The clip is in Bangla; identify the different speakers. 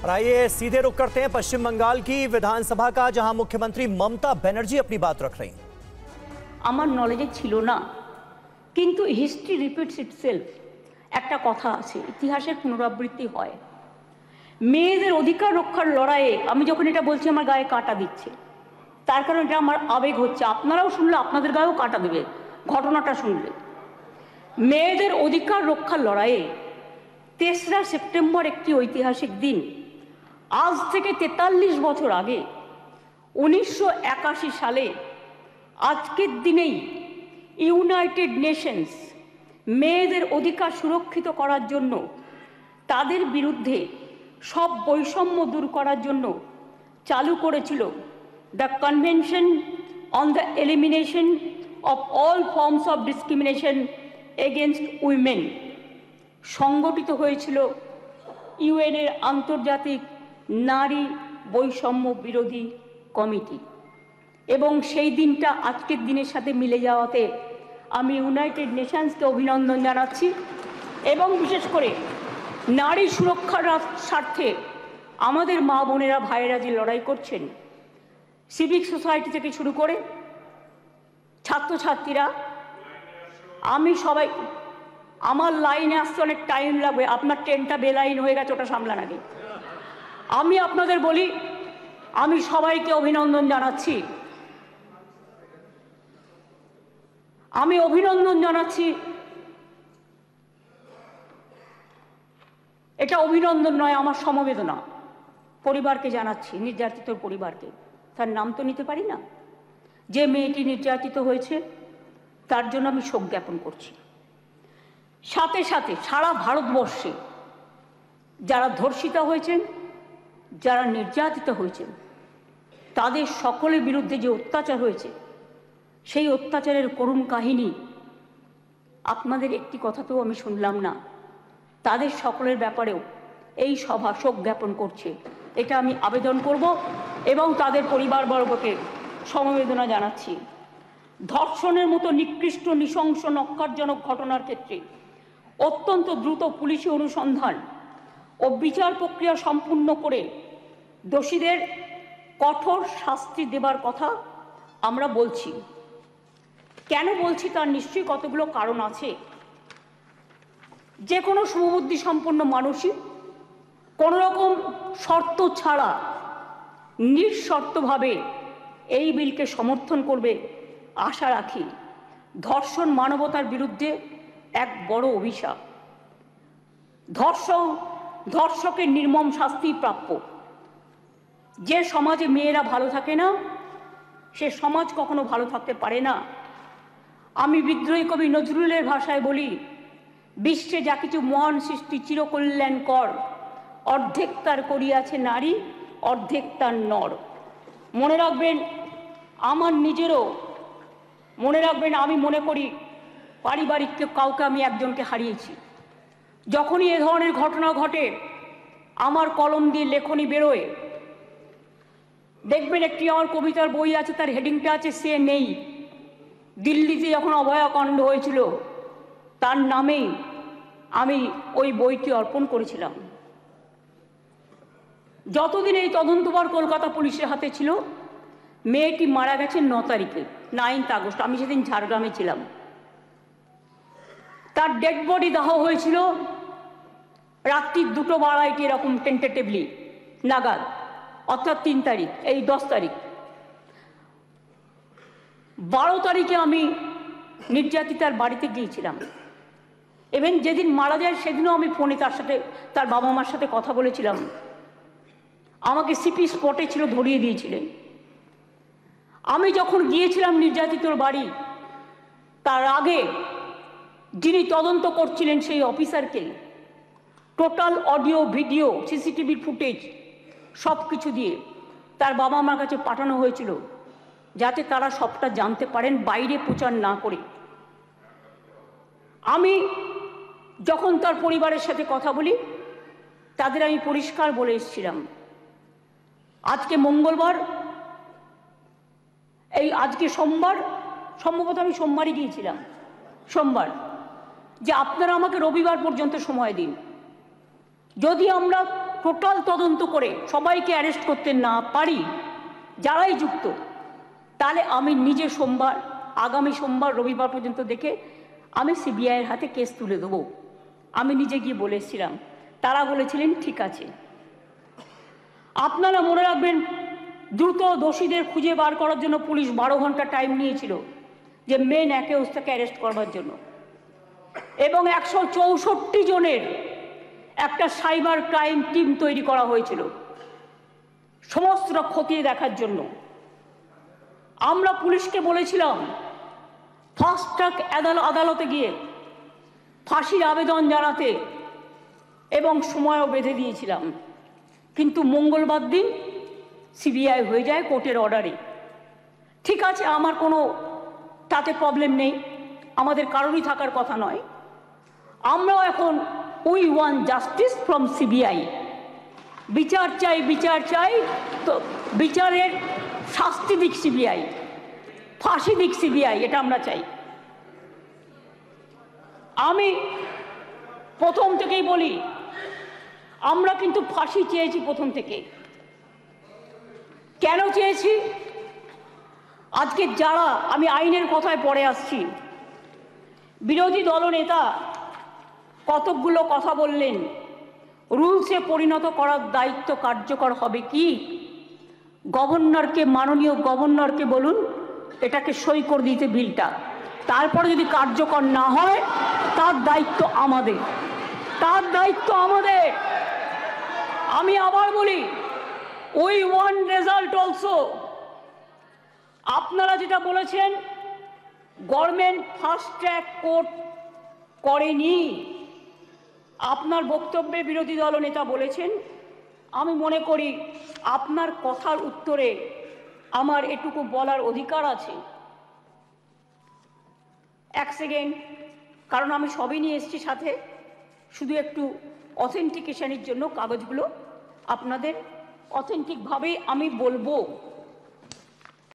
Speaker 1: और आइए सीधे रुख करते हैं पश्चिम बंगाल की विधानसभा का, जहां मुख्यमंत्री ममता बनर्जी अपनी बात रख रही हैं।
Speaker 2: আমার নলেজে ছিল না, কিন্তু হিস্ট্রি রিপিটস ইটসেলফ। একটা কথা আছে, ইতিহাসের পুনরাবৃত্তি হয়। মেয়েদের অধিকার রক্ষার লড়াইয়ে আমি যখন এটা বলছি আমার গায়ে কাঁটা দিচ্ছে, তার কারণ এটা আমার আবেগ হচ্ছে। আপনারাও শুনলে আপনাদের গায়েও কাঁটা দেবে ঘটনাটা শুনলে। মেয়েদের অধিকার রক্ষার লড়াইয়ে 3রা সেপ্টেম্বর একটি ঐতিহাসিক দিন। আজ থেকে 43 বছর আগে 1981 সালে আজকের দিনেই ইউনাইটেড নেশনস মেয়েদের অধিকার সুরক্ষিত করার জন্য, তাদের বিরুদ্ধে সব বৈষম্য দূর করার জন্য চালু করেছিল the convention on the elimination of all forms of discrimination against women. সংগঠিত হয়েছিল ইউএনের আন্তর্জাতিক নারী বৈষম্য বিরোধী কমিটি, এবং সেই দিনটা আজকের দিনের সাথে মিলে যাওয়াতে আমি ইউনাইটেড নেশনসকে অভিনন্দন জানাচ্ছি। এবং বিশেষ করে নারী সুরক্ষার স্বার্থে আমাদের মা বোনেরা ভাইয়েরা যে লড়াই করছেন, সিভিক সোসাইটি থেকে শুরু করে ছাত্রছাত্রীরা, আমি সবাই, আমার লাইনে আসতে অনেক টাইম লাগবে, আপনার ট্রেনটা বেলাইন হয়ে গেছে, ওটা সামলান আগে। আমি আপনাদের বলি, আমি সবাইকে অভিনন্দন জানাচ্ছি। আমি অভিনন্দন জানাচ্ছি। এটা অভিনন্দন নয়, আমার সমবেদনা পরিবারকে জানাচ্ছি, নির্যাতিত পরিবারকে। তার নাম তো নিতে পারি না। যে মেয়েটি নির্যাতিত হয়েছে তার জন্য আমি শোক জ্ঞাপন করছি। সাথে সাথে সারা ভারতবর্ষে যারা ধর্ষিতা হয়েছেন, যারা নির্যাতিত হয়েছেন, তাদের সকলের বিরুদ্ধে যে অত্যাচার হয়েছে, সেই অত্যাচারের করুণ কাহিনী আপনাদের একটি কথাতেও আমি শুনলাম না। তাদের সকলের ব্যাপারেও এই সভা শোক জ্ঞাপন করছে, এটা আমি আবেদন করব এবং তাদের পরিবারবর্গকে সমবেদনা জানাচ্ছি। ধর্ষণের মতো নিকৃষ্ট, নৃশংস, নক্কারজনক ঘটনার ক্ষেত্রে অত্যন্ত দ্রুত পুলিশি অনুসন্ধান ও বিচার প্রক্রিয়া সম্পূর্ণ করে দোষীদের কঠোর শাস্তি দেবার কথা আমরা বলছি। কেন বলছি তার নিশ্চয়ই কতগুলো কারণ আছে। যে কোনো শুভবুদ্ধি সম্পন্ন মানুষই কোনো রকম শর্ত ছাড়া নিঃশর্তভাবে এই বিলকে সমর্থন করবে আশা রাখি। ধর্ষণ মানবতার বিরুদ্ধে এক বড় অভিশাপ। ধর্ষকের নির্মম শাস্তি প্রাপ্য। যে সমাজে মেয়েরা ভালো থাকে না, সে সমাজ কখনো ভালো থাকতে পারে না। আমি বিদ্রোহী কবি নজরুলের ভাষায় বলি, বিশ্বে যা কিছু মহান সৃষ্টি চিরকল্যাণকর, অর্ধেক তার করিয়াছে নারী, অর্ধেক তার নর। মনে রাখবেন, আমার নিজেরও মনে রাখবেন, আমি মনে করি পারিবারিক কাউকে আমি একজনকে হারিয়েছি। যখনই এ ধরনের ঘটনা ঘটে, আমার কলম দিয়ে লেখনী বেরোয়। দেখবেন একটি আমার কবিতার বই আছে, তার হেডিংটা আছে সে নেই। দিল্লিতে যখন অভয়াকাণ্ড হয়েছিল, তার নামেই আমি ওই বইটি অর্পণ করেছিলাম। যতদিন এই তদন্তভার কলকাতা পুলিশের হাতে ছিল, মেয়েটি মারা গেছে 9 তারিখে, 9 আগস্ট। আমি সেদিন ঝাড়গ্রামে ছিলাম। তার ডেড বডি দাহ হয়েছিল রাত্রি 2:02 এরকম টেন্টেটিভলি নাগাদ, অর্থাৎ 3 তারিখ, এই 10 তারিখ। 12 তারিখে আমি নির্যাতিতার বাড়িতে গিয়েছিলাম। এবং যেদিন মারা যায় সেদিনও আমি ফোনে তার সাথে, তার বাবা মার সাথে কথা বলেছিলাম। আমাকে সিপি স্পটে ছিল, ধরিয়ে দিয়েছিলেন। আমি যখন গিয়েছিলাম নির্যাতিতর বাড়ি, তার আগে যিনি তদন্ত করছিলেন সেই অফিসারকে total audio, video, CCTV footage সব কিছু দিয়ে তার বাবা মার কাছে পাঠানো হয়েছিল, যাতে তারা সবটা জানতে পারেন, বাইরে প্রচার না করে। আমি যখন তার পরিবারের সাথে কথা বলি, তাদের আমি পরিষ্কার বলে এসেছিলাম, আজকে মঙ্গলবার, এই আজকে সোমবার, সম্ভবত আমি সোমবারই গিয়েছিলাম, সোমবার, যে আপনারা আমাকে রবিবার পর্যন্ত সময় দিন। যদি আমরা টোটাল তদন্ত করে সবাইকে অ্যারেস্ট করতে না পারি, যারাই যুক্ত, তাহলে আমি নিজে আগামী সোমবার রবিবার পর্যন্ত দেখে আমি সিবিআইয়ের হাতে কেস তুলে দেবো। আমি নিজে গিয়ে বলে এসেছিলাম, তারা বলেছিলেন ঠিক আছে। আপনারা মনে রাখবেন, দ্রুত দোষীদের খুঁজে বার করার জন্য পুলিশ 12 ঘন্টা টাইম নিয়েছিল যে মেন অ্যাকিউজটাকে অ্যারেস্ট করবার জন্য, এবং 164 জনের একটা সাইবার ক্রাইম টিম তৈরি করা হয়েছিল সমস্তটা খতিয়ে দেখার জন্য। আমরা পুলিশকে বলেছিলাম ফাস্ট ট্র্যাক আদালতে গিয়ে ফাঁসির আবেদন জানাতে, এবং সময়ও বেঁধে দিয়েছিলাম, কিন্তু মঙ্গলবার দিন সিবিআই হয়ে যায় কোর্টের অর্ডারে। ঠিক আছে, আমার কোনো তাতে প্রবলেম নেই, আমাদের কারোরই থাকার কথা নয়। আমরাও এখন we want justice from CBI. বিচার চাই, তো বিচারের শাস্তি দিক সিবিআই, ফাঁসি দিক সিবিআই, এটা আমরা চাই। আমি প্রথম থেকেই বলি, আমরা কিন্তু ফাঁসি চেয়েছি প্রথম থেকে। কেন চেয়েছি? আজকে যারা, আমি আইনের কথায় পরে আসছি, বিরোধী দলনেতা কতকগুলো কথা বললেন, রুলসে পরিণত করার দায়িত্ব কার্যকর হবে কি? গভর্নরকে, মাননীয় গভর্নরকে বলুন এটাকে সই করে দিতে বিলটা, তারপরে যদি কার্যকর না হয় তার দায়িত্ব আমাদের, আমি আবার বলি, উই ওয়ান্ট রেজাল্ট অলসো। আপনারা যেটা বলেছেন গভর্নমেন্ট ফাস্ট ট্র্যাক কোর্ট করেনি, আপনার বক্তব্যে বিরোধী দলনেতা বলেছেন, আমি মনে করি আপনার কথার উত্তরে আমার এটুকু বলার অধিকার আছে। এক সেকেন্ড, কারণ আমি সবই নিয়ে এসেছি সাথে, শুধু একটু অথেন্টিকেশনের জন্য কাগজগুলো আপনাদের অথেন্টিকভাবেই আমি বলবো।